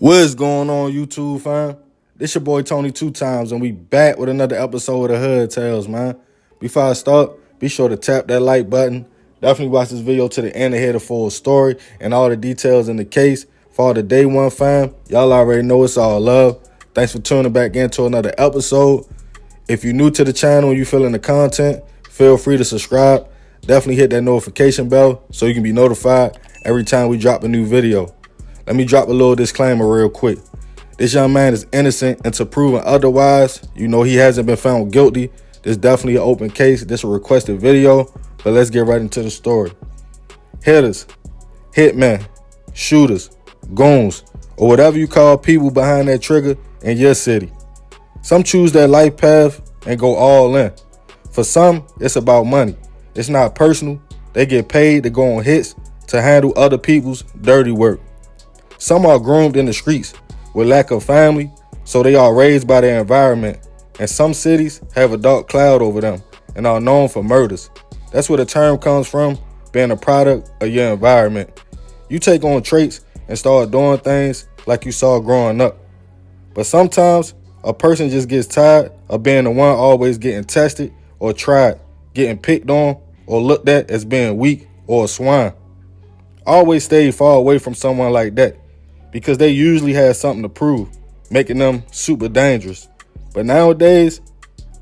What's going on, YouTube fam? This your boy Tony 2 times, and we back with another episode of Hood Tales, man. Before I start, be sure to tap that like button. Definitely watch this video to the end to hear the full story and all the details in the case. For all the day one fam, y'all already know it's all love. Thanks for tuning back into another episode. If you're new to the channel and you feeling the content, feel free to subscribe. Definitely hit that notification bell so you can be notified every time we drop a new video. Let me drop a little disclaimer real quick. This young man is innocent until proven otherwise. You know he hasn't been found guilty. This definitely an open case. This a requested video, but let's get right into the story. Hitters, hitmen, shooters, goons, or whatever you call people behind that trigger in your city. Some choose their life path and go all in. For some, it's about money. It's not personal. They get paid to go on hits to handle other people's dirty work. Some are groomed in the streets with lack of family, so they are raised by their environment. And some cities have a dark cloud over them and are known for murders. That's where the term comes from, being a product of your environment. You take on traits and start doing things like you saw growing up. But sometimes a person just gets tired of being the one always getting tested or tried, getting picked on or looked at as being weak or a swine. Always stay far away from someone like that, because they usually have something to prove, making them super dangerous. But nowadays,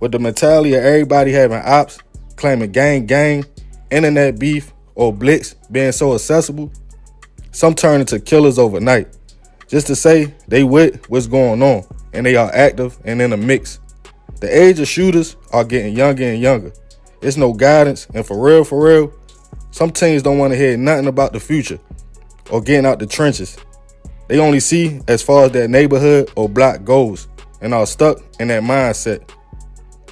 with the mentality of everybody having ops, claiming gang, internet beef, or blitz being so accessible, some turn into killers overnight, just to say they with what's going on, and they are active and in a mix. The age of shooters are getting younger and younger. It's no guidance, and for real, some teens don't want to hear nothing about the future or getting out the trenches. They only see as far as their neighborhood or block goes and are stuck in that mindset.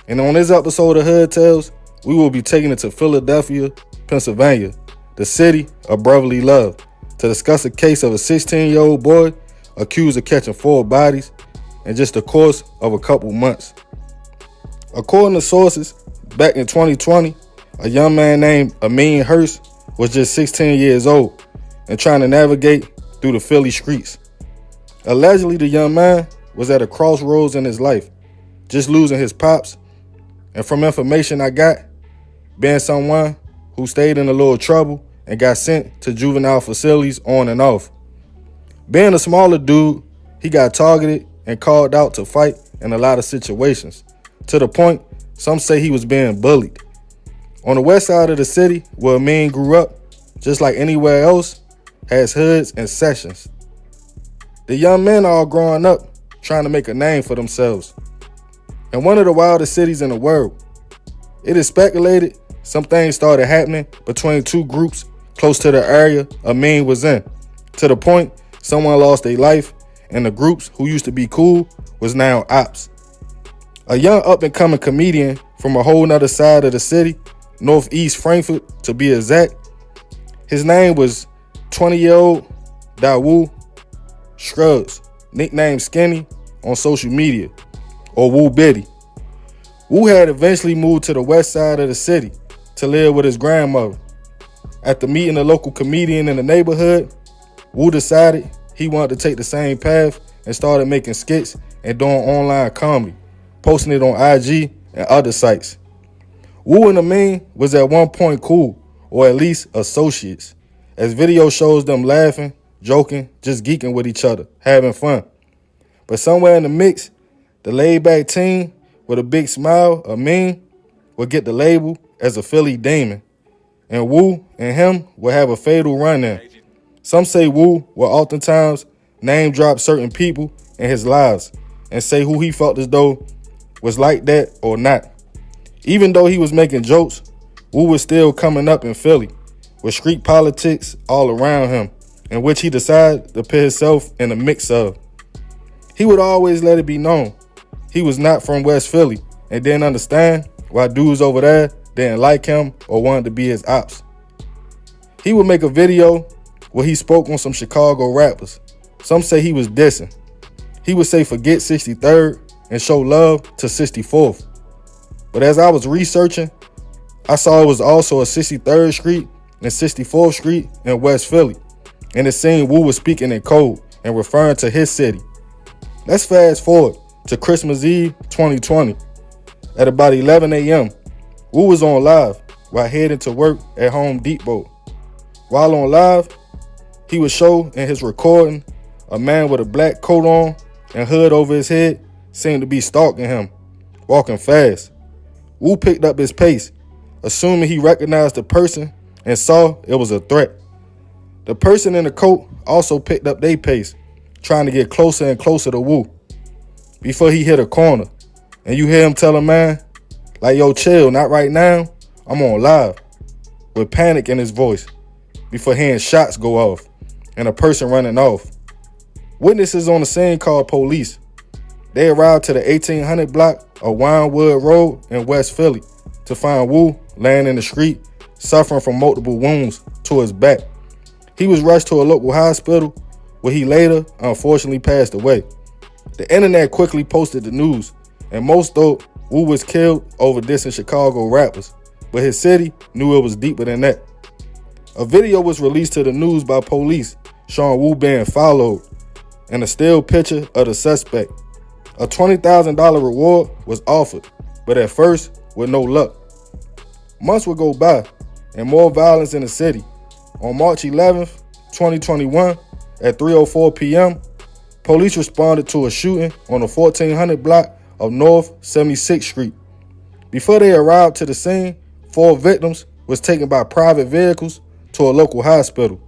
And on this episode of Hood Tales, we will be taking it to Philadelphia, Pennsylvania, the city of brotherly love, to discuss a case of a 16-year-old boy accused of catching 4 bodies in just the course of a couple months. According to sources, back in 2020, a young man named Amin Hurst was just 16 years old and trying to navigate through the Philly streets. Allegedly, the young man was at a crossroads in his life, just losing his pops, and from information I got, being someone who stayed in a little trouble and got sent to juvenile facilities on and off. Being a smaller dude, he got targeted and called out to fight in a lot of situations, to the point some say he was being bullied. On the west side of the city, where Amin grew up, just like anywhere else, has hoods and sections. The young men are all growing up trying to make a name for themselves. In one of the wildest cities in the world, it is speculated some things started happening between 2 groups close to the area Amin was in, to the point someone lost their life and the groups who used to be cool was now ops. A young up-and-coming comedian from a whole nother side of the city, northeast Frankfurt to be exact, his name was 20-year-old Woo Bandz, nicknamed Skinny on social media, or Woo Biddy. Woo had eventually moved to the west side of the city to live with his grandmother. After meeting a local comedian in the neighborhood, Woo decided he wanted to take the same path and started making skits and doing online comedy, posting it on IG and other sites. Woo and Amin was at one point cool, or at least associates, as video shows them laughing, joking, just geeking with each other, having fun. But somewhere in the mix, the laid-back teen with a big smile, Amin, would get the label as a Philly demon, and Woo and him would have a fatal run-in. Some say Woo will oftentimes name-drop certain people in his lives and say who he felt as though was like that or not. Even though he was making jokes, Woo was still coming up in Philly, with street politics all around him, in which he decided to put himself in a mix of. He would always let it be known he was not from West Philly and didn't understand why dudes over there didn't like him or wanted to be his ops. He would make a video where he spoke on some Chicago rappers. Some say he was dissing. He would say forget 63rd and show love to 64th. But as I was researching, I saw it was also a 63rd Street and 64th Street in West Philly, and it seemed Woo was speaking in code and referring to his city. Let's fast forward to Christmas Eve 2020. At about 11 a.m., Woo was on live while heading to work at Home Depot. While on live, he would show in his recording a man with a black coat on and hood over his head seemed to be stalking him, walking fast. Woo picked up his pace, assuming he recognized the person and saw it was a threat. The person in the coat also picked up their pace, trying to get closer and closer to Woo before he hit a corner. And you hear him tell a man, like, yo, chill, not right now, I'm on live, with panic in his voice before hearing shots go off and a person running off. Witnesses on the scene called police. They arrived to the 1800 block of Winewood Road in West Philly to find Woo laying in the street, suffering from multiple wounds to his back. He was rushed to a local hospital where he later, unfortunately, passed away. The internet quickly posted the news, and most thought Woo was killed over dissing Chicago rappers, but his city knew it was deeper than that. A video was released to the news by police showing Woo being followed and a still picture of the suspect. A $20,000 reward was offered, but at first with no luck. Months would go by and more violence in the city. On March 11th, 2021, at 3:04 p.m., police responded to a shooting on the 1400 block of North 76th Street. Before they arrived to the scene, 4 victims was taken by private vehicles to a local hospital.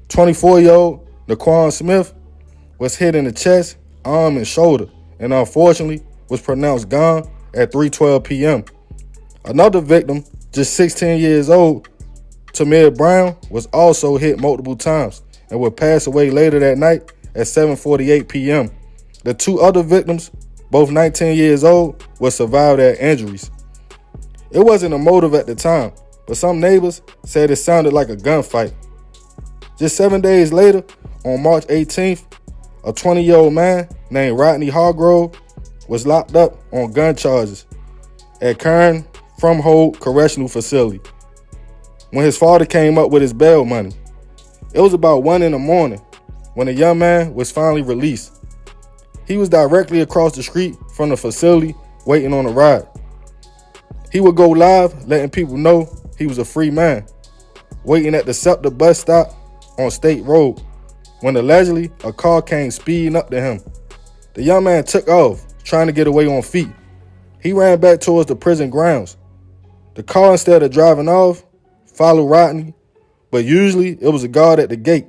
24-year-old Naquan Smith was hit in the chest, arm, and shoulder, and unfortunately was pronounced gone at 3:12 p.m. Another victim, just 16 years old, Tamir Brown, was also hit multiple times and would pass away later that night at 7:48 p.m. The 2 other victims, both 19 years old, would survive their injuries. It wasn't a motive at the time, but some neighbors said it sounded like a gunfight. Just 7 days later, on March 18th, a 20-year-old man named Rodney Hargrove was locked up on gun charges at Kern Fromhold Correctional Facility when his father came up with his bail money. It was about 1 in the morning when the young man was finally released. He was directly across the street from the facility waiting on a ride. He would go live letting people know he was a free man, waiting at the SEPTA bus stop on State Road when allegedly a car came speeding up to him. The young man took off, trying to get away on feet. He ran back towards the prison grounds. The car, instead of driving off, followed Rodney, but usually it was a guard at the gate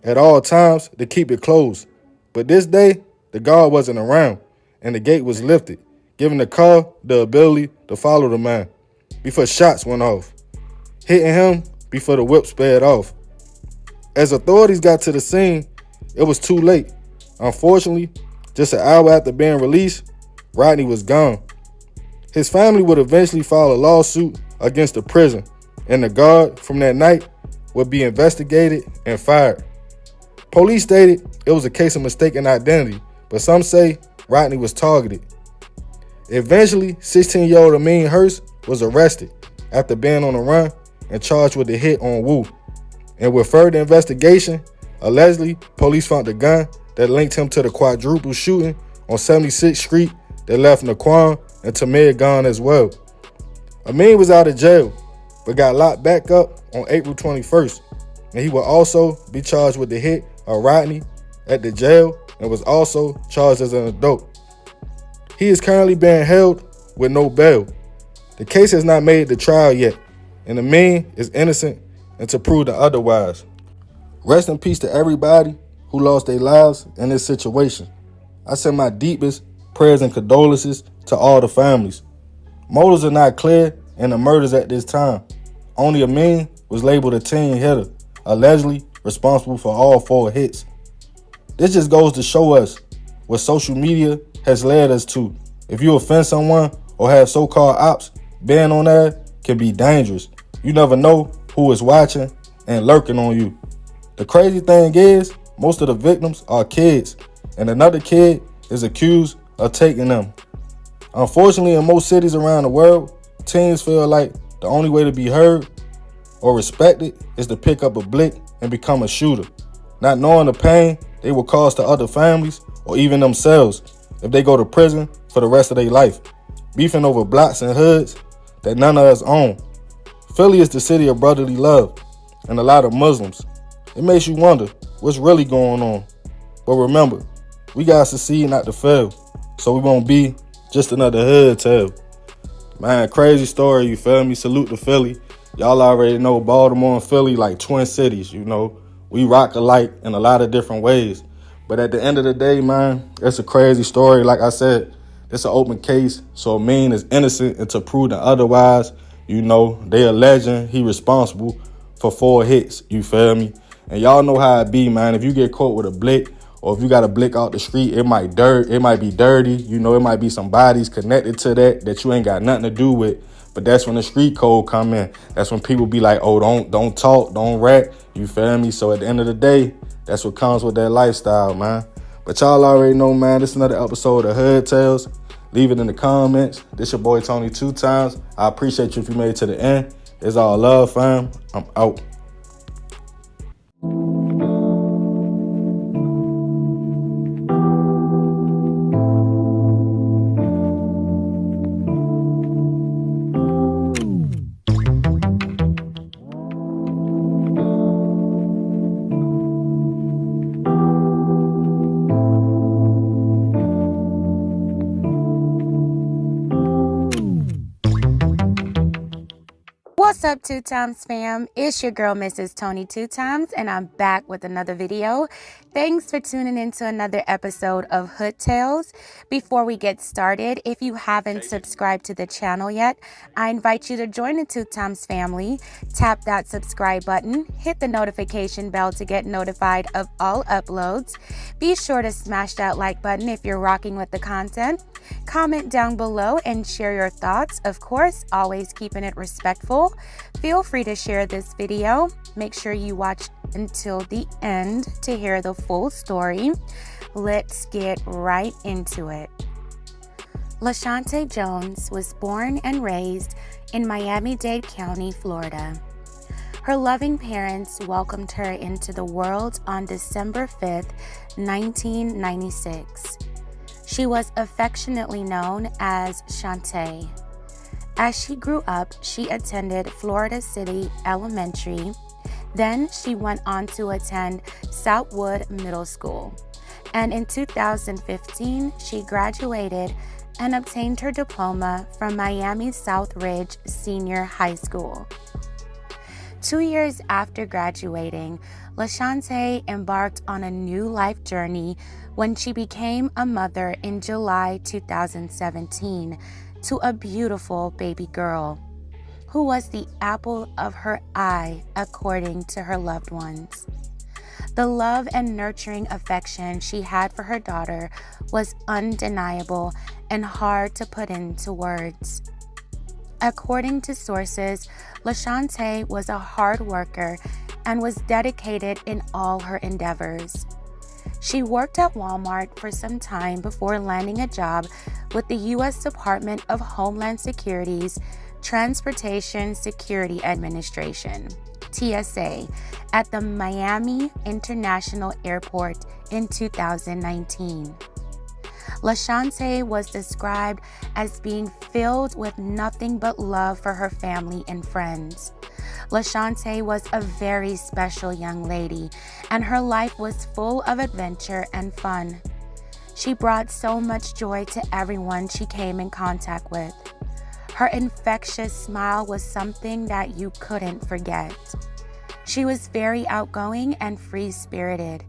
at all times to keep it closed. But this day, the guard wasn't around, and the gate was lifted, giving the car the ability to follow the man before shots went off, hitting him before the whip sped off. As authorities got to the scene, it was too late. Unfortunately, just an hour after being released, Rodney was gone. His family would eventually file a lawsuit against the prison, and the guard from that night would be investigated and fired. Police stated it was a case of mistaken identity, but some say Rodney was targeted. Eventually, 16-year-old Amin Hurst was arrested after being on the run and charged with the hit on Woo. And with further investigation, allegedly, police found a gun that linked him to the quadruple shooting on 76th Street that left Naquan and Tamir gone as well. Amin was out of jail, but got locked back up on April 21st, and he will also be charged with the hit of Rodney at the jail and was also charged as an adult. He is currently being held with no bail. The case has not made the trial yet, and Amin is innocent until proven otherwise. Rest in peace to everybody who lost their lives in this situation. I send my deepest prayers and condolences to all the families. Motives are not clear in the murders at this time. Only Amin was labeled a teen hitter, allegedly responsible for all 4 hits. This just goes to show us what social media has led us to. If you offend someone or have so-called ops, being on there can be dangerous. You never know who is watching and lurking on you. The crazy thing is, most of the victims are kids, and another kid is accused of taking them. Unfortunately, in most cities around the world, teens feel like the only way to be heard or respected is to pick up a blick and become a shooter. not knowing the pain they will cause to other families or even themselves if they go to prison for the rest of their life, beefing over blocks and hoods that none of us own. Philly is the city of brotherly love and a lot of Muslims. It makes you wonder what's really going on. But remember, we gotta succeed not to fail, so we won't be just another hood tale. Man, crazy story, you feel me? Salute to Philly. Y'all already know Baltimore and Philly like twin cities, you know. We rock alike in a lot of different ways. But at the end of the day, man, it's a crazy story. Like I said, it's an open case, so Amin is innocent until proven otherwise. You know, they alleging he responsible for 4 hits, you feel me? And y'all know how it be, man. If you get caught with a blick, or if you got a blick out the street, it might be dirty. You know, it might be some bodies connected to that you ain't got nothing to do with. But that's when the street code come in. That's when people be like, oh, don't talk, don't rat. You feel me? So at the end of the day, that's what comes with that lifestyle, man. But y'all already know, man, this is another episode of Hood Tales. Leave it in the comments. This your boy Tony 2 times. I appreciate you if you made it to the end. It's all love, fam. I'm out. What's up, 2 times fam? It's your girl, Mrs. Tony 2 times, and I'm back with another video. Thanks for tuning in to another episode of Hood Tales. Before we get started, if you haven't subscribed to the channel yet, I invite you to join the 2 times family. Tap that subscribe button, hit the notification bell to get notified of all uploads. Be sure to smash that like button if you're rocking with the content. Comment down below and share your thoughts. Of course, always keeping it respectful. Feel free to share this video. Make sure you watch until the end to hear the full story. Let's get right into it. LaShante Jones was born and raised in Miami-Dade County, Florida. Her loving parents welcomed her into the world on December 5th, 1996. She was affectionately known as Shantae. As she grew up, she attended Florida City Elementary. Then she went on to attend Southwood Middle School. And in 2015, she graduated and obtained her diploma from Miami Southridge Senior High School. 2 years after graduating, LaShante embarked on a new life journey when she became a mother in July 2017 to a beautiful baby girl who was the apple of her eye, according to her loved ones. The love and nurturing affection she had for her daughter was undeniable and hard to put into words. According to sources, LaShante was a hard worker and was dedicated in all her endeavors. She worked at Walmart for some time before landing a job with the U.S. Department of Homeland Security's Transportation Security Administration, TSA, at the Miami International Airport in 2019. LaShante was described as being filled with nothing but love for her family and friends. LaShante was a very special young lady, and her life was full of adventure and fun. She brought so much joy to everyone she came in contact with. Her infectious smile was something that you couldn't forget. She was very outgoing and free-spirited.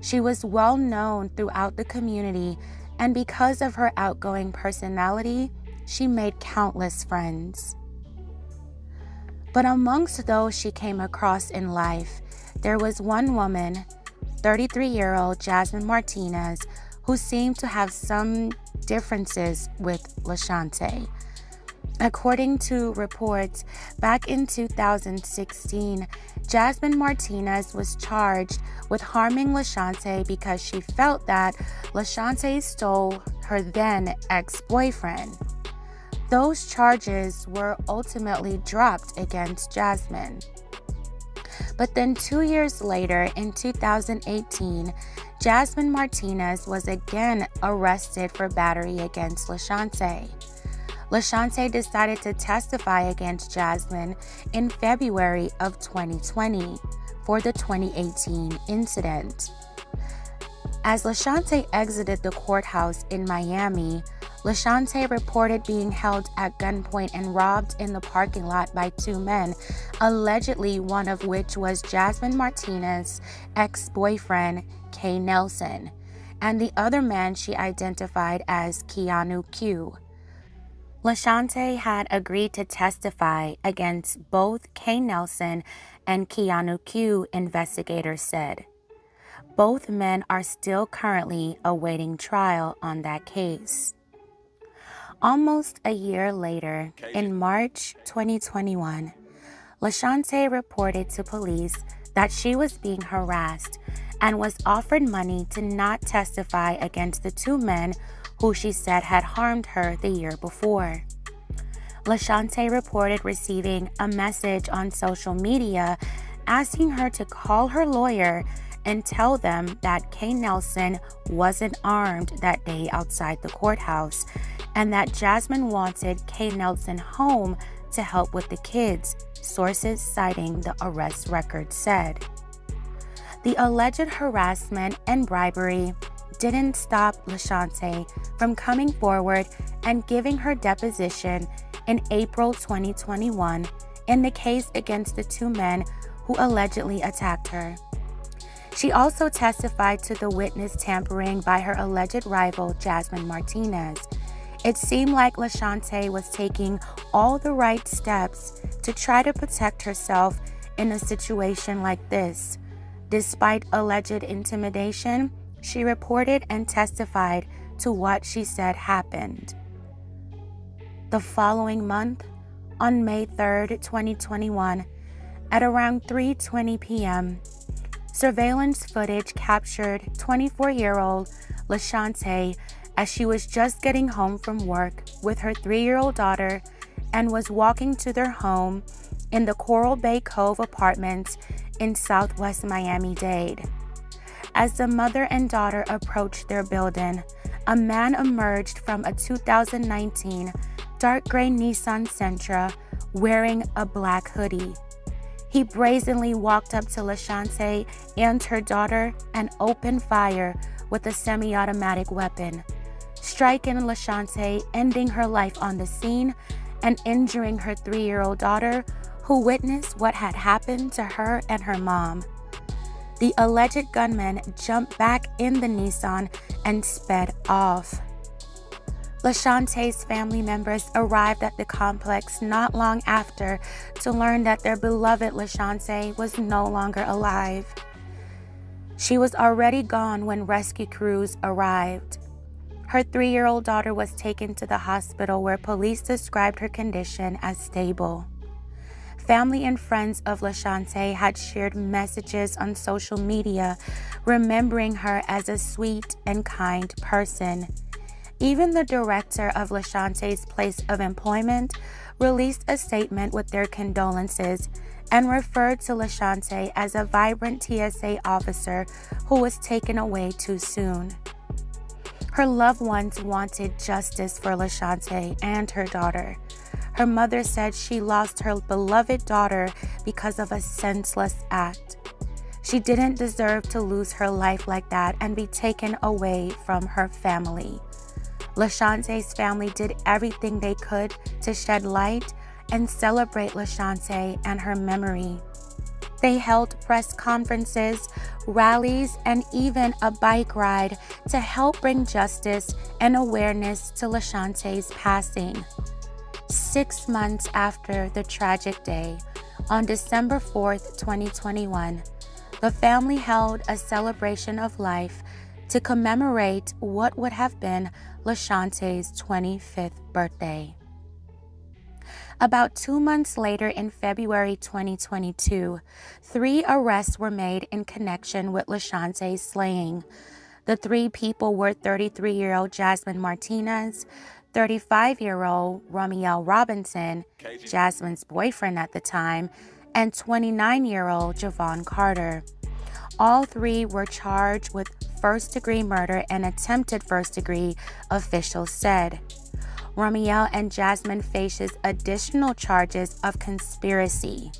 She was well known throughout the community, and because of her outgoing personality, she made countless friends. But amongst those she came across in life, there was one woman, 33-year-old Jasmine Martinez, who seemed to have some differences with LaShante. According to reports, back in 2016, Jasmine Martinez was charged with harming LaShante because she felt that LaShante stole her then ex-boyfriend. Those charges were ultimately dropped against Jasmine. But then 2 years later, in 2018, Jasmine Martinez was again arrested for battery against LaShante. LaShante decided to testify against Jasmine in February of 2020 for the 2018 incident. As LaShante exited the courthouse in Miami, LaShante reported being held at gunpoint and robbed in the parking lot by two men, allegedly one of which was Jasmine Martinez's ex-boyfriend, K. Nelson, and the other man she identified as Keanu Q. LaShante had agreed to testify against both K. Nelson and Keanu Q, investigators said. Both men are still currently awaiting trial on that case. Almost a year later, in March 2021, LaShante reported to police that she was being harassed and was offered money to not testify against the two men who she said had harmed her the year before. LaShante reported receiving a message on social media asking her to call her lawyer and tell them that K. Nelson wasn't armed that day outside the courthouse and that Jasmine wanted K. Nelson home to help with the kids, sources citing the arrest record said. The alleged harassment and bribery didn't stop LaShante from coming forward and giving her deposition in April 2021 in the case against the two men who allegedly attacked her. She also testified to the witness tampering by her alleged rival, Jasmine Martinez. It seemed like LaShante was taking all the right steps to try to protect herself in a situation like this. Despite alleged intimidation, she reported and testified to what she said happened. The following month, on May 3rd, 2021, at around 3:20 p.m., surveillance footage captured 24-year-old LaShante as she was just getting home from work with her 3-year-old daughter and was walking to their home in the Coral Bay Cove apartments in Southwest Miami-Dade. As the mother and daughter approached their building, a man emerged from a 2019 dark gray Nissan Sentra wearing a black hoodie. He brazenly walked up to LaShante and her daughter and opened fire with a semi-automatic weapon, striking LaShante, ending her life on the scene and injuring her 3-year-old daughter, who witnessed what had happened to her and her mom. The alleged gunman jumped back in the Nissan and sped off. LaShante's family members arrived at the complex not long after to learn that their beloved LaShante was no longer alive. She was already gone when rescue crews arrived. Her 3-year-old daughter was taken to the hospital where police described her condition as stable. Family and friends of LaShante had shared messages on social media remembering her as a sweet and kind person. Even the director of LaShante's place of employment released a statement with their condolences and referred to LaShante as a vibrant TSA officer who was taken away too soon. Her loved ones wanted justice for LaShante and her daughter. Her mother said she lost her beloved daughter because of a senseless act. She didn't deserve to lose her life like that and be taken away from her family. LaShante's family did everything they could to shed light and celebrate LaShante and her memory. They held press conferences, rallies, and even a bike ride to help bring justice and awareness to LaShante's passing. 6 months after the tragic day, on December 4th, 2021, the family held a celebration of life to commemorate what would have been LaShante's 25th birthday. About 2 months later, in February 2022, 3 arrests were made in connection with LaShante's slaying. The 3 people were 33-year-old Jasmine Martinez, 35-year-old Romiel Robinson, Jasmine's boyfriend at the time, and 29-year-old Javon Carter. All three were charged with first-degree murder and attempted first-degree, officials said. Ramiel and Jasmine faces additional charges of conspiracy.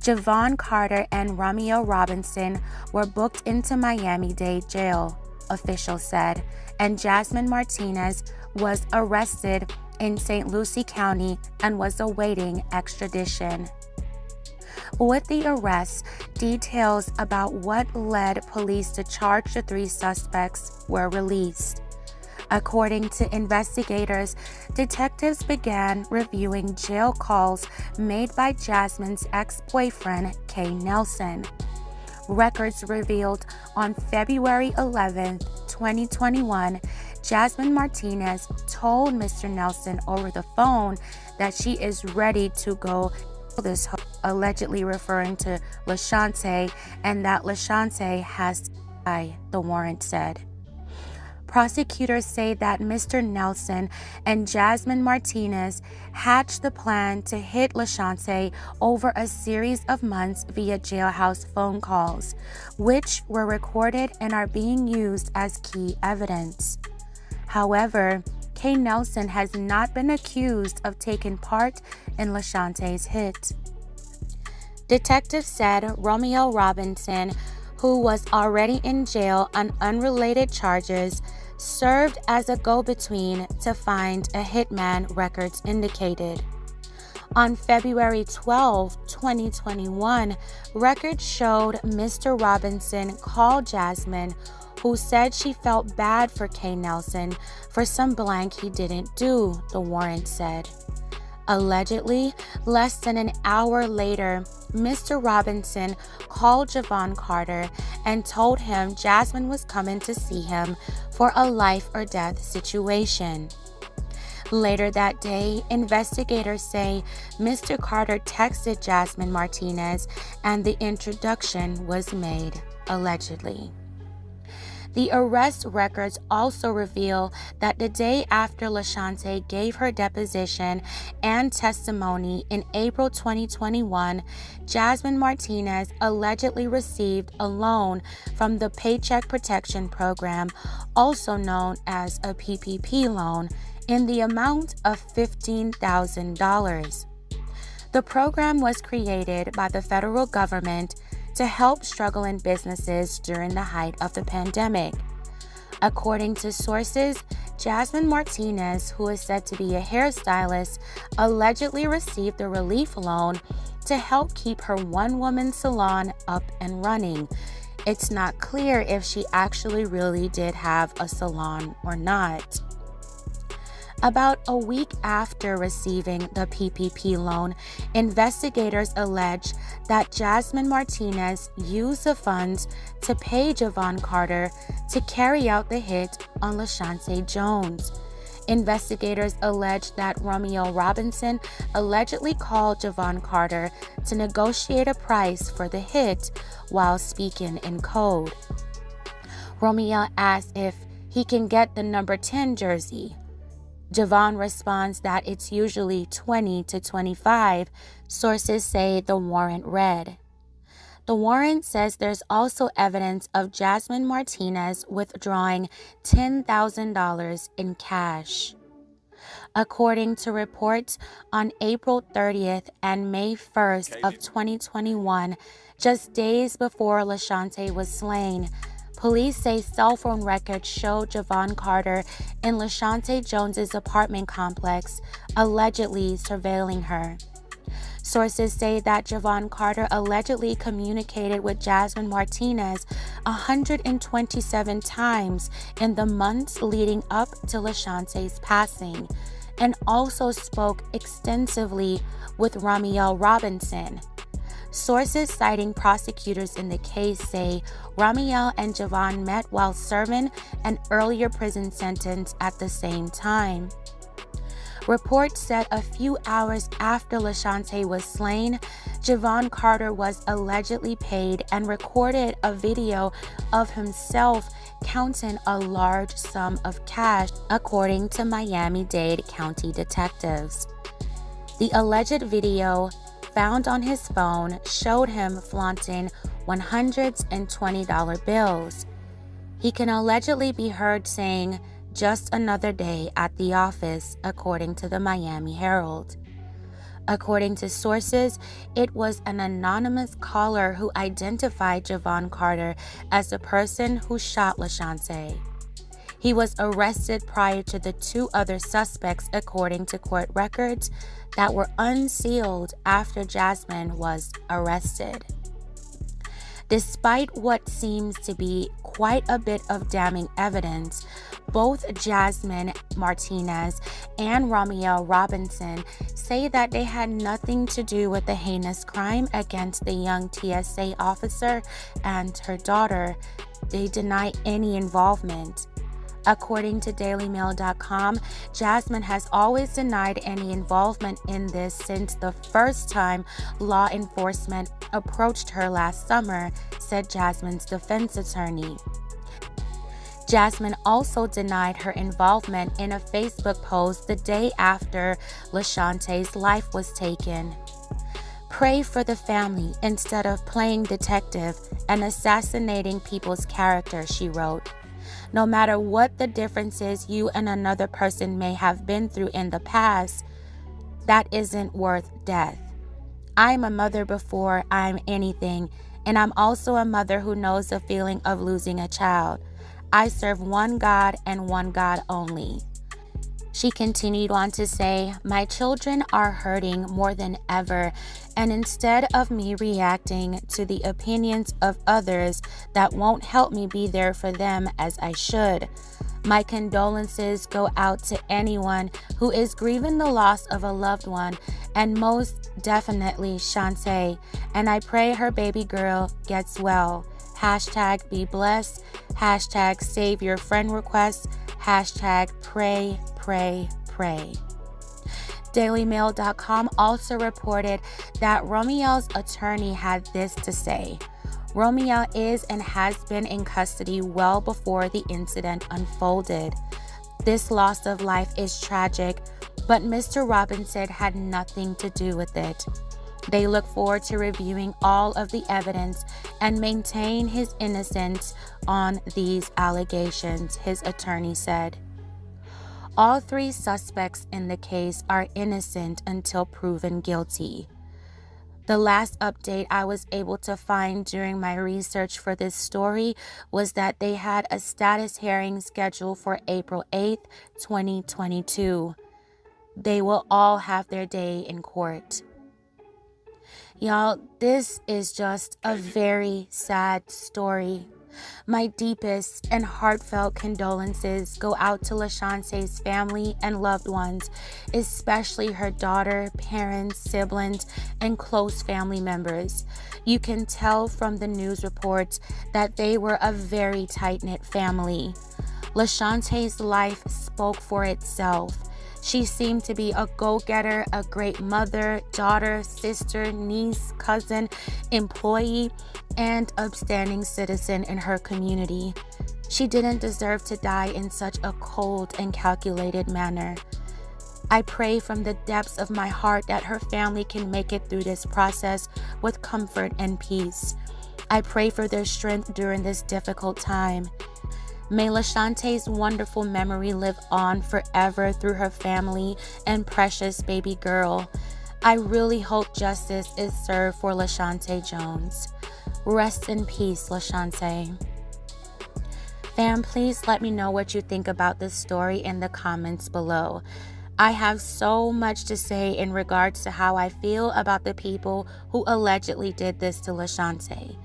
Javon Carter and Ramiel Robinson were booked into Miami-Dade jail, officials said, and Jasmine Martinez was arrested in St. Lucie County and was awaiting extradition. With the arrest, details about what led police to charge the three suspects were released. According to investigators, detectives began reviewing jail calls made by Jasmine's ex-boyfriend, Kay Nelson. Records revealed on February 11, 2021, Jasmine Martinez told Mr. Nelson over the phone that she is ready to go this, allegedly referring to LaShante, and that LaShante has died, the warrant said. Prosecutors say that Mr. Nelson and Jasmine Martinez hatched the plan to hit LaShante over a series of months via jailhouse phone calls, which were recorded and are being used as key evidence. However, Kay Nelson has not been accused of taking part in LaShante's hit. Detectives said Ramiel Robinson, who was already in jail on unrelated charges, served as a go-between to find a hitman, records indicated. On February 12, 2021, records showed Mr. Robinson called Jasmine, who said she felt bad for Kay Nelson for some blank he didn't do, the warrant said. Allegedly, less than an hour later, Mr. Robinson called Javon Carter and told him Jasmine was coming to see him for a life or death situation. Later that day, investigators say Mr. Carter texted Jasmine Martinez and the introduction was made, allegedly. The arrest records also reveal that the day after LaShante gave her deposition and testimony in April 2021, Jasmine Martinez allegedly received a loan from the Paycheck Protection Program, also known as a PPP loan, in the amount of $15,000. The program was created by the federal government to help struggling businesses during the height of the pandemic. According to sources, Jasmine Martinez, who is said to be a hairstylist, allegedly received the relief loan to help keep her one-woman salon up and running. It's not clear if she actually really did have a salon or not. About a week after receiving the PPP loan, investigators allege that Jasmine Martinez used the funds to pay Javon Carter to carry out the hit on LaShante Jones. Investigators allege that Ramiel Robinson allegedly called Javon Carter to negotiate a price for the hit while speaking in code. Ramiel asks if he can get the number 10 jersey. Javon responds that it's usually 20 to 25, sources say the warrant read. The warrant says there's also evidence of Jasmine Martinez withdrawing $10,000 in cash. According to reports, on April 30th and May 1st of 2021, just days before LaShante was slain, police say cell phone records showed Javon Carter in LaShante Jones's apartment complex, allegedly surveilling her. Sources say that Javon Carter allegedly communicated with Jasmine Martinez 127 times in the months leading up to LaShante's passing, and also spoke extensively with Ramiel Robinson. Sources citing prosecutors in the case say Ramiel and Javon met while serving an earlier prison sentence at the same time. Reports said a few hours after LaShante was slain, Javon Carter was allegedly paid and recorded a video of himself counting a large sum of cash, according to Miami-Dade County detectives. The alleged video found on his phone showed him flaunting $120 bills. He can allegedly be heard saying, "Just another day at the office," according to the Miami Herald. According to sources, it was an anonymous caller who identified Javon Carter as the person who shot LaShante. He was arrested prior to the two other suspects, according to court records that were unsealed after Jasmine was arrested. Despite what seems to be quite a bit of damning evidence, both Jasmine Martinez and Romiel Robinson say that they had nothing to do with the heinous crime against the young TSA officer and her daughter. They deny any involvement. According to DailyMail.com, Jasmine has always denied any involvement in this since the first time law enforcement approached her last summer, said Jasmine's defense attorney. Jasmine also denied her involvement in a Facebook post the day after LaShante's life was taken. "Pray for the family instead of playing detective and assassinating people's character," she wrote. "No matter what the differences you and another person may have been through in the past, that isn't worth death. I'm a mother before I'm anything, and I'm also a mother who knows the feeling of losing a child. I serve one God and one God only." She continued on to say, "My children are hurting more than ever, and instead of me reacting to the opinions of others that won't help me be there for them as I should, my condolences go out to anyone who is grieving the loss of a loved one, and most definitely Shante, and I pray her baby girl gets well. Hashtag be blessed, hashtag save your friend requests, hashtag pray, pray, pray." DailyMail.com also reported that Romiel's attorney had this to say. "Romiel is and has been in custody well before the incident unfolded. This loss of life is tragic, but Mr. Robinson had nothing to do with it. They look forward to reviewing all of the evidence and maintain his innocence on these allegations," his attorney said. All three suspects in the case are innocent until proven guilty. The last update I was able to find during my research for this story was that they had a status hearing scheduled for April 8th, 2022. They will all have their day in court. Y'all, this is just a very sad story. My deepest and heartfelt condolences go out to LaShante's family and loved ones, especially her daughter, parents, siblings, and close family members. You can tell from the news reports that they were a very tight-knit family. LaShante's life spoke for itself. She seemed to be a go-getter, a great mother, daughter, sister, niece, cousin, employee, and upstanding citizen in her community. She didn't deserve to die in such a cold and calculated manner. I pray from the depths of my heart that her family can make it through this process with comfort and peace. I pray for their strength during this difficult time. May LaShante's wonderful memory live on forever through her family and precious baby girl. I really hope justice is served for LaShante Jones. Rest in peace, LaShante. Fam, please let me know what you think about this story in the comments below. I have so much to say in regards to how I feel about the people who allegedly did this to LaShante,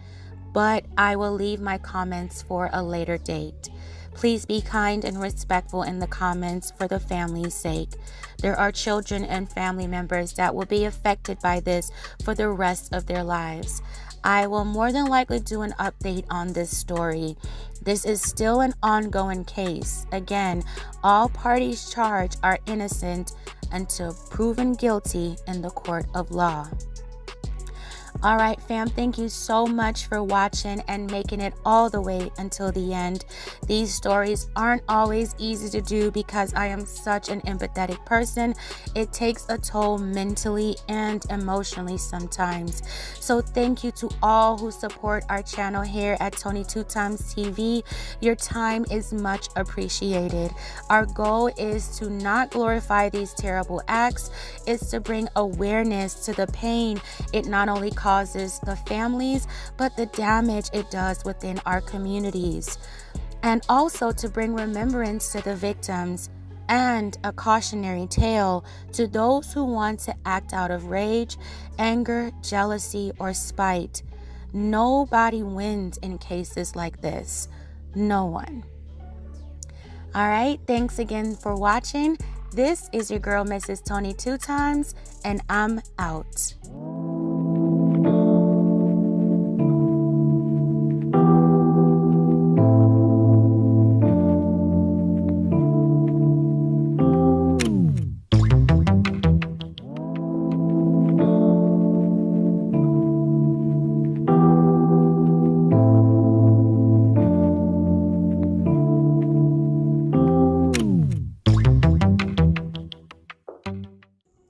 but I will leave my comments for a later date. Please be kind and respectful in the comments for the family's sake. There are children and family members that will be affected by this for the rest of their lives. I will more than likely do an update on this story. This is still an ongoing case. Again, all parties charged are innocent until proven guilty in the court of law. All right, fam, thank you so much for watching and making it all the way until the end. These stories aren't always easy to do because I am such an empathetic person. It takes a toll mentally and emotionally sometimes. So thank you to all who support our channel here at Tony 2Times TV. Your time is much appreciated. Our goal is to not glorify these terrible acts. It's to bring awareness to the pain it not only causes the families, but the damage it does within our communities. And also to bring remembrance to the victims and a cautionary tale to those who want to act out of rage, anger, jealousy, or spite. Nobody wins in cases like this. No one. All right, thanks again for watching. This is your girl, Mrs. Tony 2Times, and I'm out.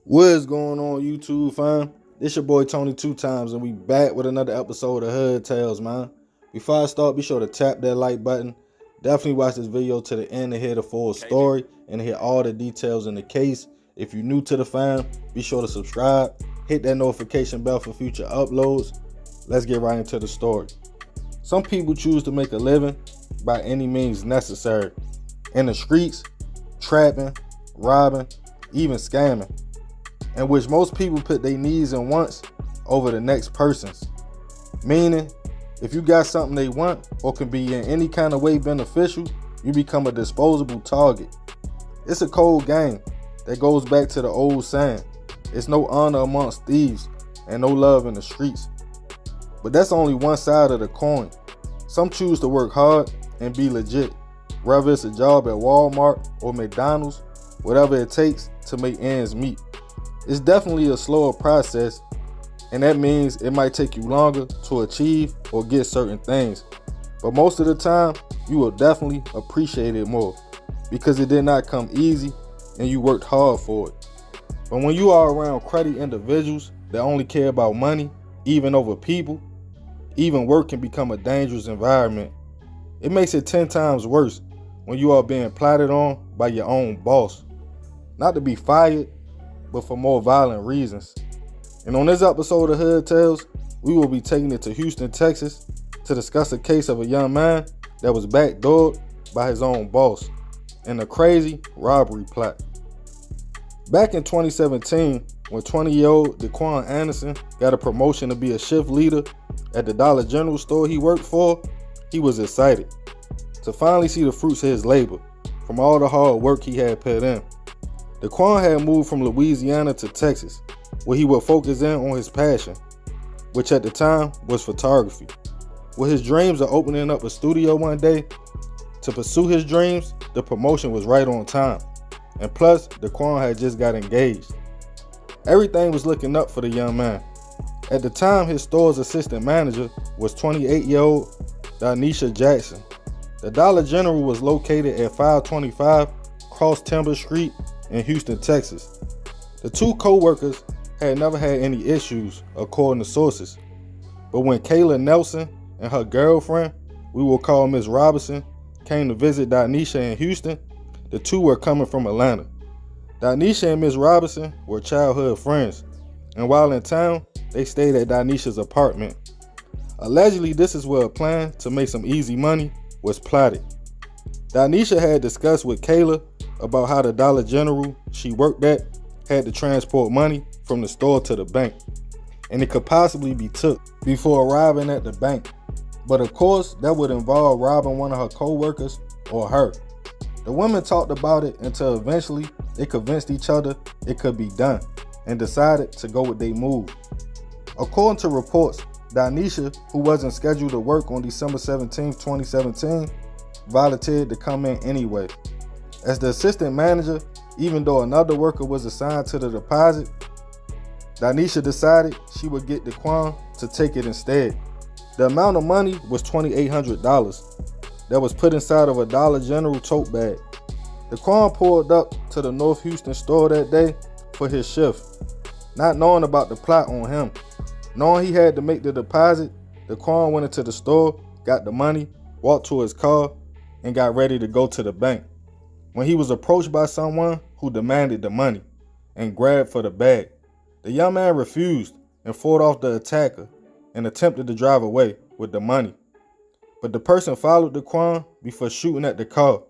What is going on, YouTube fam? This your boy Tony 2Times, and we back with another episode of Hood Tales, man. Before I start, be sure to tap that like button. Definitely watch this video to the end to hear the full story and to hear all the details in the case. If you're new to the fam, be sure to subscribe. Hit that notification bell for future uploads. Let's get right into the story. Some people choose to make a living by any means necessary. In the streets, trapping, robbing, even scamming, in which most people put their needs and wants over the next person's. Meaning, if you got something they want or can be in any kind of way beneficial, you become a disposable target. It's a cold game that goes back to the old saying, it's no honor amongst thieves and no love in the streets. But that's only one side of the coin. Some choose to work hard and be legit, whether it's a job at Walmart or McDonald's, whatever it takes to make ends meet. It's definitely a slower process, and that means it might take you longer to achieve or get certain things. But most of the time, you will definitely appreciate it more because it did not come easy and you worked hard for it. But when you are around cruddy individuals that only care about money, even over people, even work can become a dangerous environment. It makes it 10 times worse when you are being plotted on by your own boss. Not to be fired, but for more violent reasons. And on this episode of Hood Tales, we will be taking it to Houston, Texas to discuss a case of a young man that was backdoored by his own boss in a crazy robbery plot. Back in 2017, when 20-year-old Daquan Anderson got a promotion to be a shift leader at the Dollar General store he worked for, he was excited to finally see the fruits of his labor from all the hard work he had put in. Daquan had moved from Louisiana to Texas, where he would focus in on his passion, which at the time was photography. With his dreams of opening up a studio one day, to pursue his dreams, the promotion was right on time. And plus, Daquan had just got engaged. Everything was looking up for the young man. At the time, his store's assistant manager was 28-year-old Danisha Jackson. The Dollar General was located at 525 Cross Timber Street in Houston, Texas. The two co-workers had never had any issues, according to sources. But when Kayla Nelson and her girlfriend, we will call Miss Robinson, came to visit Danisha in Houston, the two were coming from Atlanta. Danisha and Miss Robinson were childhood friends, and while in town, they stayed at Danisha's apartment. Allegedly, this is where a plan to make some easy money was plotted. Danisha had discussed with Kayla about how the Dollar General she worked at had to transport money from the store to the bank, and it could possibly be took before arriving at the bank. But of course, that would involve robbing one of her co-workers or her. The women talked about it until eventually they convinced each other it could be done and decided to go with their move. According to reports, Danisha, who wasn't scheduled to work on December 17, 2017, volunteered to come in anyway. As the assistant manager, even though another worker was assigned to the deposit, Danisha decided she would get Daquan to take it instead. The amount of money was $2,800 that was put inside of a Dollar General tote bag. Daquan pulled up to the North Houston store that day for his shift, not knowing about the plot on him. Knowing he had to make the deposit, Daquan went into the store, got the money, walked to his car, and got ready to go to the bank, when he was approached by someone who demanded the money and grabbed for the bag. The young man refused and fought off the attacker and attempted to drive away with the money. But the person followed Daquan before shooting at the car,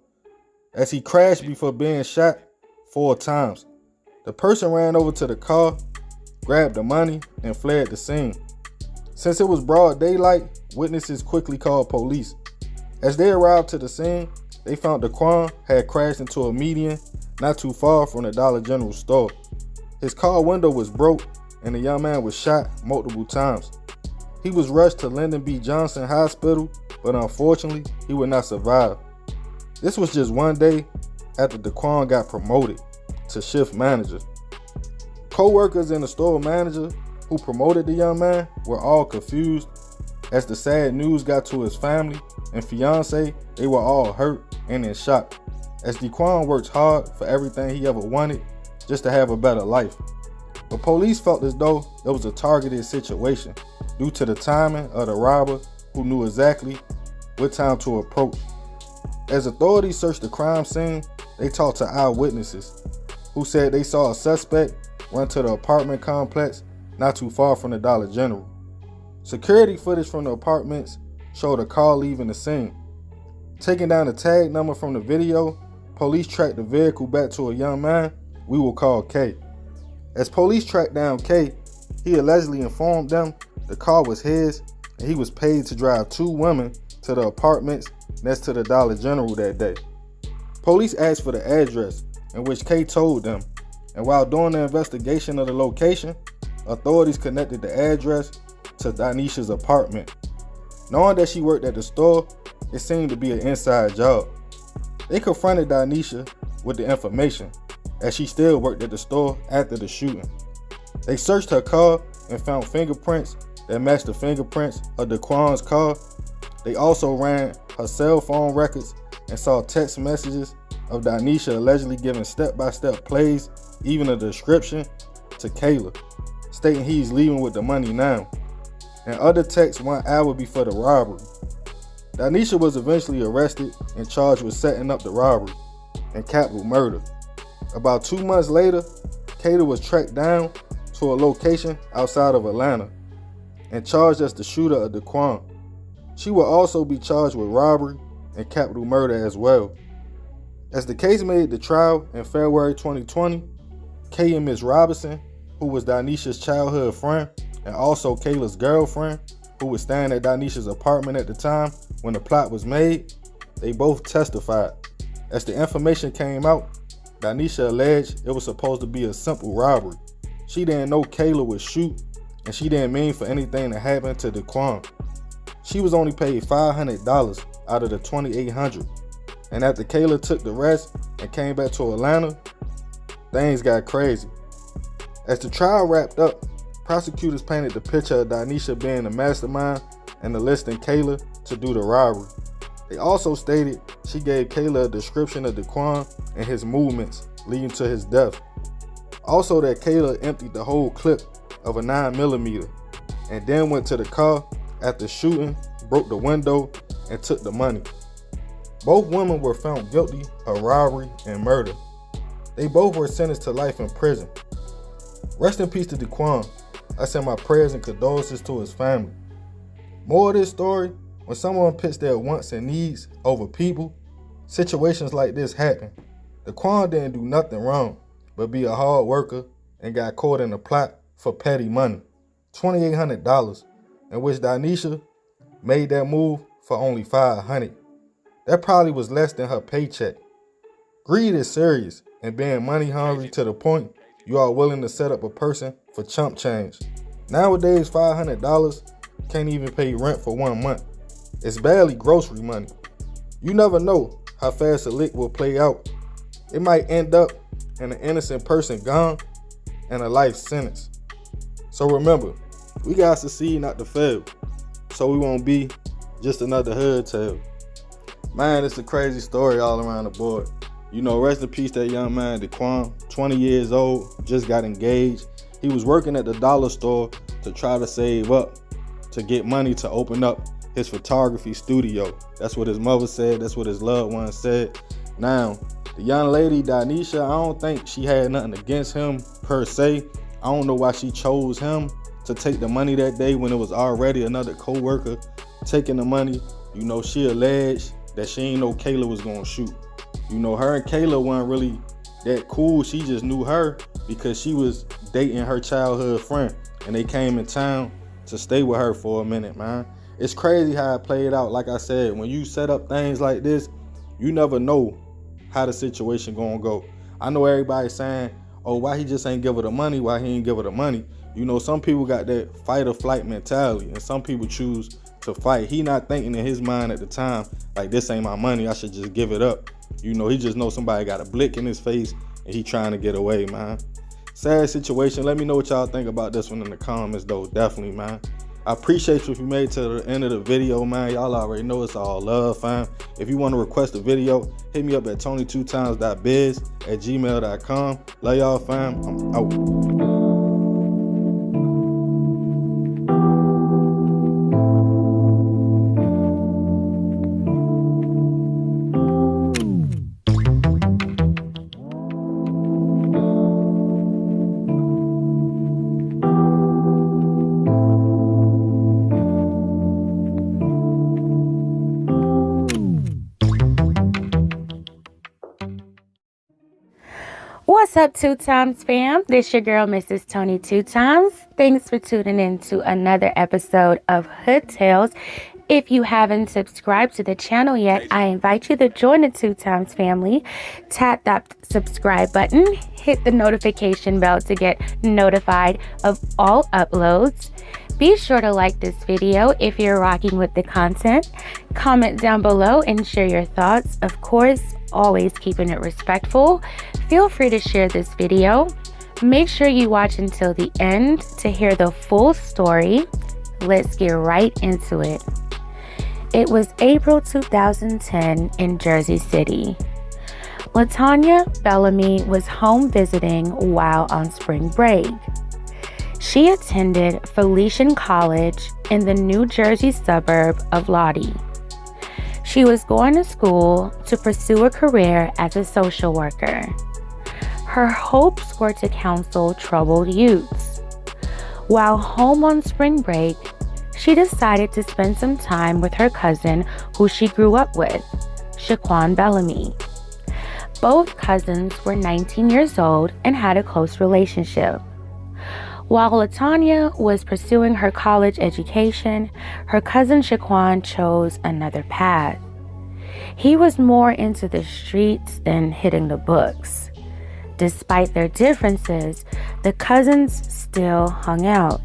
as he crashed before being shot 4 times. The person ran over to the car, grabbed the money, and fled the scene. Since it was broad daylight, witnesses quickly called police. As they arrived to the scene, they found Daquan had crashed into a median not too far from the Dollar General store. His car window was broke and the young man was shot multiple times. He was rushed to Lyndon B. Johnson Hospital, but unfortunately, he would not survive. This was just one day after Daquan got promoted to shift manager. Co-workers and the store manager who promoted the young man were all confused as the sad news got to his family and fiance. They were all hurt and in shock, as Daquan worked hard for everything he ever wanted just to have a better life. But police felt as though it was a targeted situation due to the timing of the robber, who knew exactly what time to approach. As authorities searched the crime scene, they talked to eyewitnesses who said they saw a suspect run to the apartment complex not too far from the Dollar General. Security footage from the apartments showed a car leaving the scene. Taking down the tag number from the video, police tracked the vehicle back to a young man we will call K. As police tracked down K, he allegedly informed them the car was his and he was paid to drive 2 women to the apartments next to the Dollar General that day. Police asked for the address, in which K told them, and while doing the investigation of the location, authorities connected the address to Danisha's apartment. Knowing that she worked at the store, it seemed to be an inside job. They confronted Danisha with the information, as she still worked at the store after the shooting. They searched her car and found fingerprints that matched the fingerprints of Daquan's car. They also ran her cell phone records and saw text messages of Danisha allegedly giving step-by-step plays, even a description, to Kayla, stating he's leaving with the money now, and other texts 1 hour before the robbery. Danisha was eventually arrested and charged with setting up the robbery and capital murder. About 2 months later, Kayla was tracked down to a location outside of Atlanta and charged as the shooter of Daquan. She will also be charged with robbery and capital murder as well. As the case made the trial in February 2020, Kay and Ms. Robinson, who was Danisha's childhood friend and also Kayla's girlfriend, who was staying at Danisha's apartment at the time when the plot was made, they both testified. As the information came out, Danisha alleged it was supposed to be a simple robbery. She didn't know Kayla would shoot, and she didn't mean for anything to happen to Daquan. She was only paid $500 out of the $2,800, and after Kayla took the rest and came back to Atlanta, things got crazy. As the trial wrapped up, prosecutors painted the picture of Danisha being the mastermind and enlisting Kayla to do the robbery. They also stated she gave Kayla a description of Daquan and his movements leading to his death. Also that Kayla emptied the whole clip of a 9mm and then went to the car after shooting, broke the window, and took the money. Both women were found guilty of robbery and murder. They both were sentenced to life in prison. Rest in peace to Daquan. I send my prayers and condolences to his family. More of this story, when someone puts their wants and needs over people, situations like this happen. Daquan didn't do nothing wrong, but be a hard worker and got caught in a plot for petty money, $2,800, in which Danisha made that move for only $500. That probably was less than her paycheck. Greed is serious, and being money hungry to the point you are willing to set up a person for chump change. Nowadays, $500 can't even pay rent for 1 month. It's barely grocery money. You never know how fast a lick will play out. It might end up in an innocent person gone and a life sentence. So remember, we gotta succeed, not to fail, so we won't be just another hood tale. Man, it's a crazy story all around the board. You know, rest in peace that young man, Daquan, 20 years old, just got engaged. He was working at the dollar store to try to save up to get money to open up his photography studio. That's what his mother said. That's what his loved ones said. Now, the young lady, Danisha, I don't think she had nothing against him per se. I don't know why she chose him to take the money that day when it was already another co-worker taking the money. You know, she alleged that she ain't know Kayla was gonna shoot. You know, her and Kayla weren't really that cool. She just knew her because she was dating her childhood friend, and they came in town to stay with her for a minute, man. It's crazy how it played out. Like I said, when you set up things like this, you never know how the situation gonna go. I know everybody's saying, oh, why he just ain't give her the money? Why he ain't give her the money? You know, some people got that fight or flight mentality, and some people choose to fight. He not thinking in his mind at the time, like, this ain't my money, I should just give it up. You know, he just knows somebody got a blick in his face and he trying to get away, man. Sad situation. Let me know what y'all think about this one in the comments, though. Definitely, man. I appreciate you if you made it to the end of the video, man. Y'all already know it's all love, fam. If you want to request a video, hit me up at tony2times.biz@gmail.com. Love y'all, fam. I'm out. What's up, Two Times fam? This your girl, Mrs. Tony Two Times. Thanks for tuning in to another episode of Hood Tales. If you haven't subscribed to the channel yet, I invite you to join the Two Times family. Tap that subscribe button, hit the notification bell to get notified of all uploads. Be sure to like this video if you're rocking with the content. Comment down below and share your thoughts. Of course, always keeping it respectful. Feel free to share this video. Make sure you watch until the end to hear the full story. Let's get right into it. It was April 2010 in Jersey City. LaTanya Bellamy was home visiting while on spring break. She attended Felician College in the New Jersey suburb of Lodi. She was going to school to pursue a career as a social worker. Her hopes were to counsel troubled youths. While home on spring break, she decided to spend some time with her cousin who she grew up with, Shaquan Bellamy. Both cousins were 19 years old and had a close relationship. While LaTanya was pursuing her college education, her cousin Shaquan chose another path. He was more into the streets than hitting the books. Despite their differences, the cousins still hung out.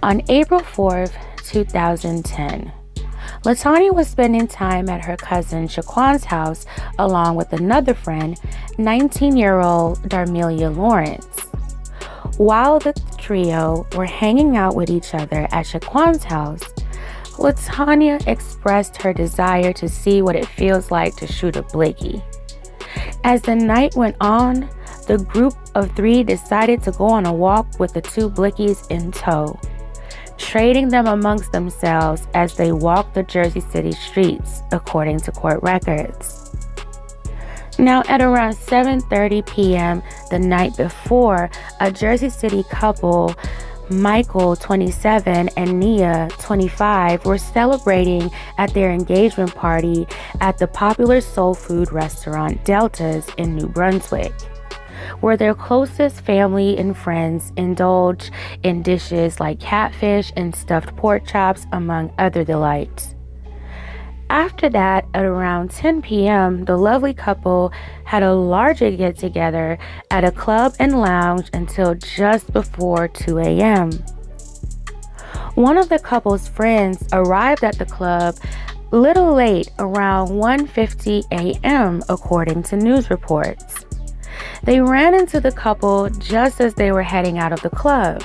On April 4th, 2010, LaTanya was spending time at her cousin Shaquan's house along with another friend, 19-year-old Darmelia Lawrence. While the trio were hanging out with each other at Shaquan's house, LaTanya expressed her desire to see what it feels like to shoot a blicky. As the night went on, the group of three decided to go on a walk with the two blickies in tow, trading them amongst themselves as they walked the Jersey City streets, according to court records. Now, at around 7:30 p.m. the night before, a Jersey City couple, Michael, 27, and Nia, 25, were celebrating at their engagement party at the popular soul food restaurant Delta's in New Brunswick, where their closest family and friends indulge in dishes like catfish and stuffed pork chops, among other delights. After that, at around 10 p.m., the lovely couple had a larger get-together at a club and lounge until just before 2 a.m. One of the couple's friends arrived at the club little late, around 1:50 a.m., according to news reports. They ran into the couple just as they were heading out of the club.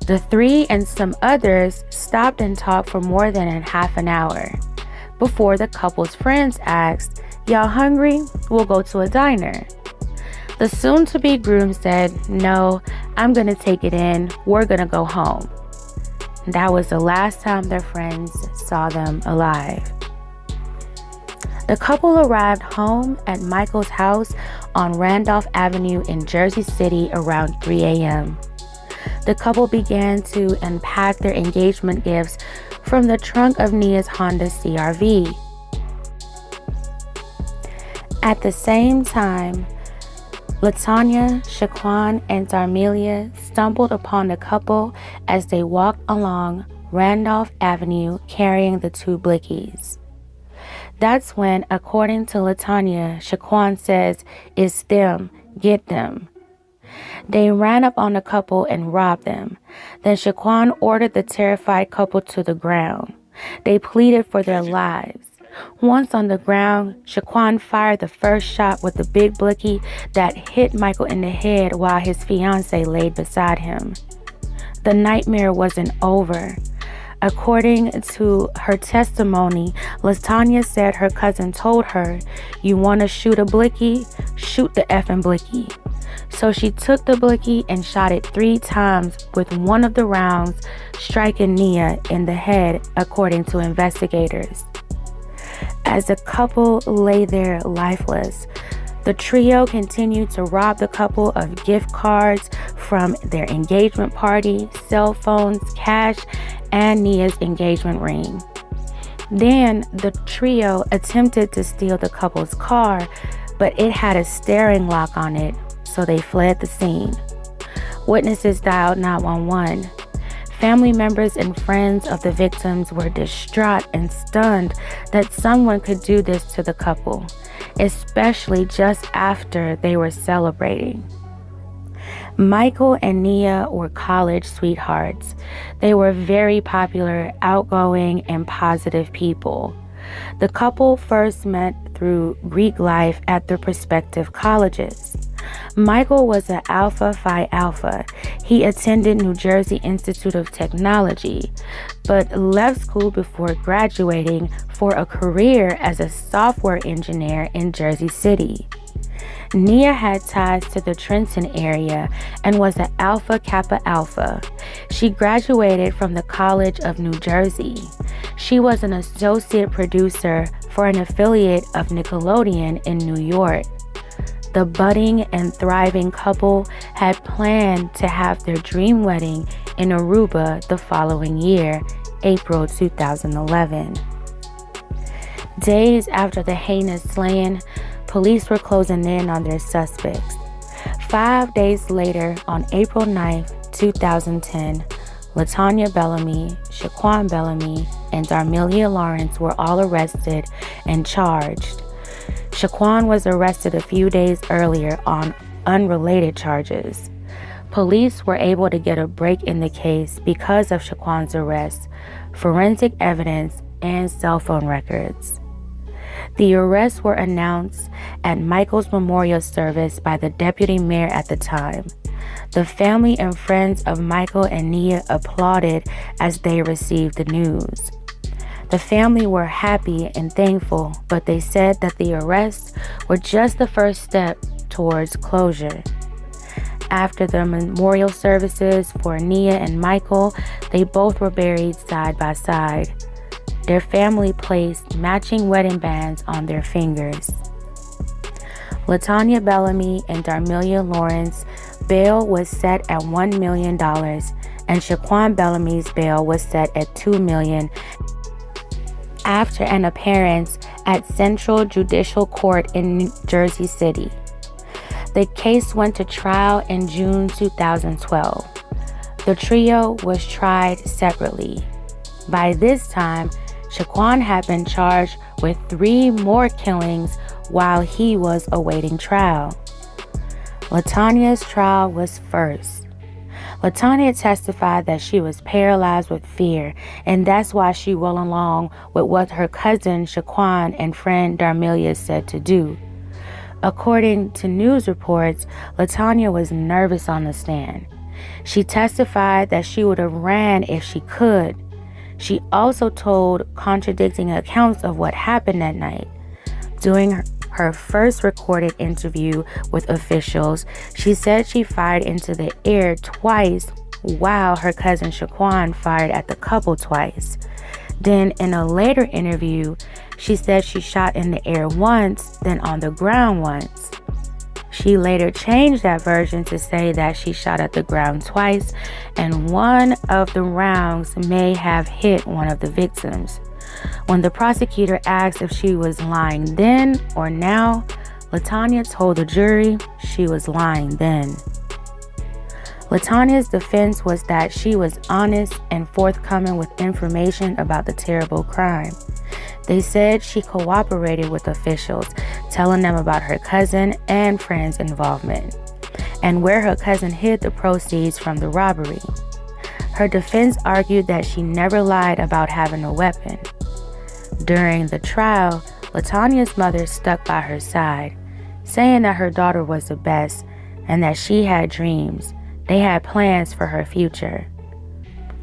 The three and some others stopped and talked for more than half an hour before the couple's friends asked, "Y'all hungry? We'll go to a diner." The soon-to-be groom said, "No, I'm gonna take it in. We're gonna go home." That was the last time their friends saw them alive. The couple arrived home at Michael's house on Randolph Avenue in Jersey City around 3 a.m. The couple began to unpack their engagement gifts from the trunk of Nia's Honda CR-V. At the same time, LaTanya, Shaquan, and Darmelia stumbled upon the couple as they walked along Randolph Avenue carrying the two blickies. That's when, according to LaTanya, Shaquan says, "It's them, get them." They ran up on the couple and robbed them. Then Shaquan ordered the terrified couple to the ground. They pleaded for their lives. Once on the ground, Shaquan fired the first shot with the big blicky that hit Michael in the head while his fiancée laid beside him. The nightmare wasn't over. According to her testimony, LaTanya said her cousin told her, "You want to shoot a blicky? Shoot the effing blicky." So she took the blicky and shot it 3 times, with one of the rounds striking Nia in the head, according to investigators. As the couple lay there lifeless, the trio continued to rob the couple of gift cards from their engagement party, cell phones, cash, and Nia's engagement ring. Then the trio attempted to steal the couple's car, but it had a steering lock on it, so they fled the scene. Witnesses dialed 911. Family members and friends of the victims were distraught and stunned that someone could do this to the couple, especially just after they were celebrating. Michael and Nia were college sweethearts. They were very popular, outgoing, and positive people. The couple first met through Greek life at their respective colleges. Michael was an Alpha Phi Alpha. He attended New Jersey Institute of Technology, but left school before graduating for a career as a software engineer in Jersey City. Nia had ties to the Trenton area and was an Alpha Kappa Alpha. She graduated from the College of New Jersey. She was an associate producer for an affiliate of Nickelodeon in New York. The budding and thriving couple had planned to have their dream wedding in Aruba the following year, April 2011. Days after the heinous slaying, police were closing in on their suspects. 5 days later, on April 9, 2010, LaTanya Bellamy, Shaquan Bellamy, and Darmelia Lawrence were all arrested and charged. Shaquan was arrested a few days earlier on unrelated charges. Police were able to get a break in the case because of Shaquan's arrest, forensic evidence, and cell phone records. The arrests were announced at Michael's memorial service by the deputy mayor at the time. The family and friends of Michael and Nia applauded as they received the news. The family were happy and thankful, but they said that the arrests were just the first step towards closure. After the memorial services for Nia and Michael, they both were buried side by side. Their family placed matching wedding bands on their fingers. LaTanya Bellamy and Darmelia Lawrence bail was set at $1 million, and Shaquan Bellamy's bail was set at $2 million after an appearance at Central Judicial Court in New Jersey City. The case went to trial in June 2012. The trio was tried separately. By this time, Shaquan had been charged with 3 more killings while he was awaiting trial. LaTanya's trial was first. LaTanya testified that she was paralyzed with fear, and that's why she went along with what her cousin Shaquan and friend Darmelia said to do. According to news reports, LaTanya was nervous on the stand. She testified that she would have ran if she could. She also told contradicting accounts of what happened that night. During her first recorded interview with officials, she said she fired into the air twice, while her cousin Shaquan fired at the couple twice. Then in a later interview, she said she shot in the air once, then on the ground once. She later changed that version to say that she shot at the ground twice, and one of the rounds may have hit one of the victims. When the prosecutor asked if she was lying then or now, LaTanya told the jury she was lying then. LaTanya's defense was that she was honest and forthcoming with information about the terrible crime. They said she cooperated with officials, telling them about her cousin and friends' involvement, and where her cousin hid the proceeds from the robbery. Her defense argued that she never lied about having a weapon. During the trial, LaTanya's mother stuck by her side, saying that her daughter was the best and that she had dreams. They had plans for her future.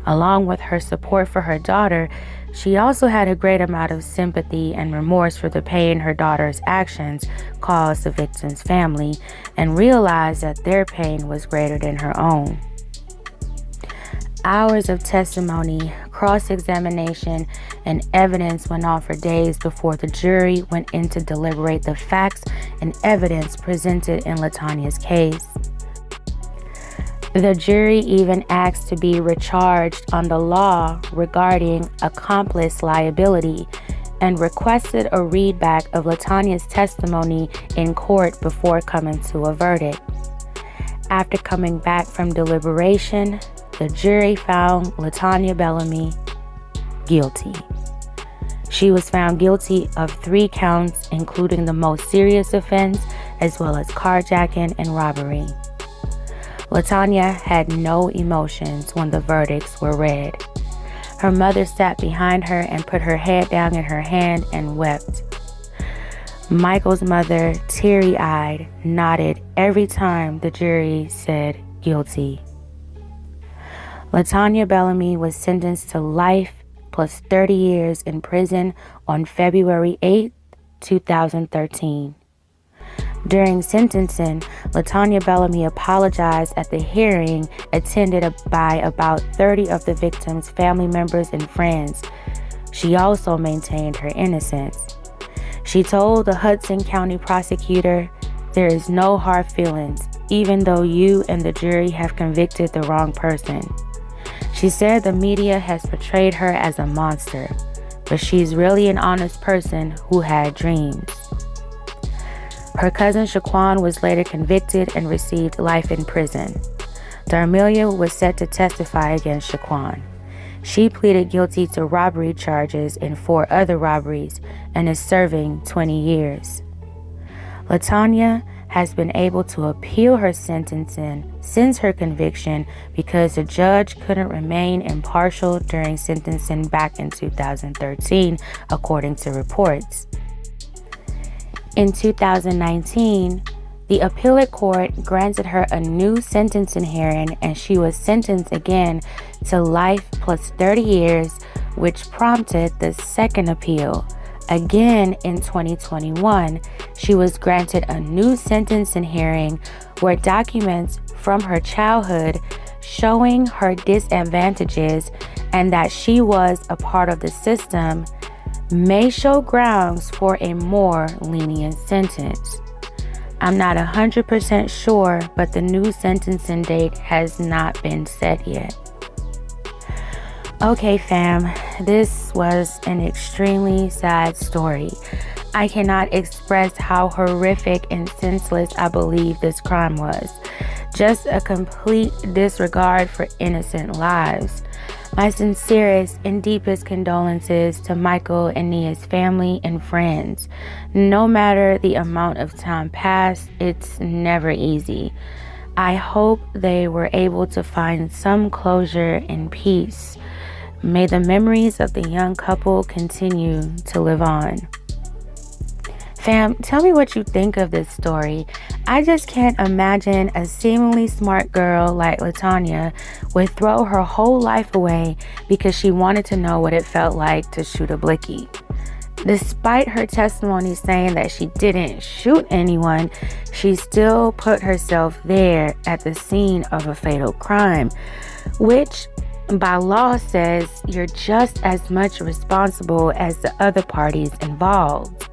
Along with her support for her daughter, she also had a great amount of sympathy and remorse for the pain her daughter's actions caused the victim's family, and realized that their pain was greater than her own. Hours of testimony, cross-examination, and evidence went on for days before the jury went in to deliberate the facts and evidence presented in LaTanya's case. The jury even asked to be recharged on the law regarding accomplice liability and requested a readback of LaTanya's testimony in court before coming to a verdict. After coming back from deliberation, the jury found LaTanya Bellamy guilty. She was found guilty of 3 counts, including the most serious offense, as well as carjacking and robbery. LaTanya had no emotions when the verdicts were read. Her mother sat behind her and put her head down in her hand and wept. Michael's mother, teary-eyed, nodded every time the jury said guilty. LaTanya Bellamy was sentenced to life plus 30 years in prison on February 8, 2013. During sentencing, LaTanya Bellamy apologized at the hearing attended by about 30 of the victims' family members and friends. She also maintained her innocence. She told the Hudson County prosecutor, "There is no hard feelings, even though you and the jury have convicted the wrong person." She said the media has portrayed her as a monster, but she's really an honest person who had dreams. Her cousin Shaquan was later convicted and received life in prison. Darmelia was set to testify against Shaquan. She pleaded guilty to robbery charges in 4 other robberies and is serving 20 years. LaTanya has been able to appeal her sentencing since her conviction because the judge couldn't remain impartial during sentencing back in 2013, according to reports. In 2019, the appellate court granted her a new sentencing hearing, and she was sentenced again to life plus 30 years, which prompted the second appeal. Again in 2021, she was granted a new sentencing hearing where documents from her childhood showing her disadvantages and that she was a part of the system may show grounds for a more lenient sentence. I'm not 100% sure, but the new sentencing date has not been set yet. Okay, fam, this was an extremely sad story. I cannot express how horrific and senseless I believe this crime was. Just a complete disregard for innocent lives. My sincerest and deepest condolences to Michael and Nia's family and friends. No matter the amount of time passed, it's never easy. I hope they were able to find some closure and peace. May the memories of the young couple continue to live on. Fam, tell me what you think of this story. I just can't imagine a seemingly smart girl like LaTanya would throw her whole life away because she wanted to know what it felt like to shoot a blicky. Despite her testimony saying that she didn't shoot anyone, she still put herself there at the scene of a fatal crime, which by law says you're just as much responsible as the other parties involved.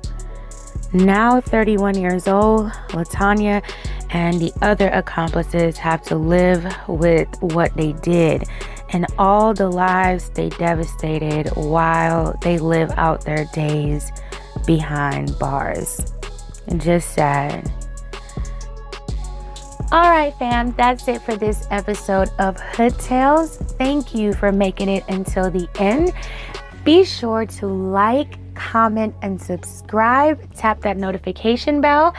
Now 31 years old, LaTanya and the other accomplices have to live with what they did and all the lives they devastated while they live out their days behind bars. Just sad. All right, fam, that's it for this episode of Hood Tales. Thank you for making it until the end. Be sure to like, comment, and subscribe. Tap that notification bell.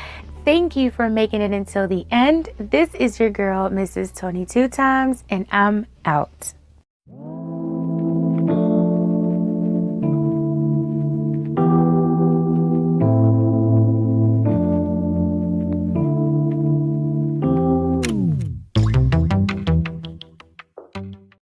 Thank you for making it until the end. This is your girl, Mrs. Tony Two Times, and I'm out.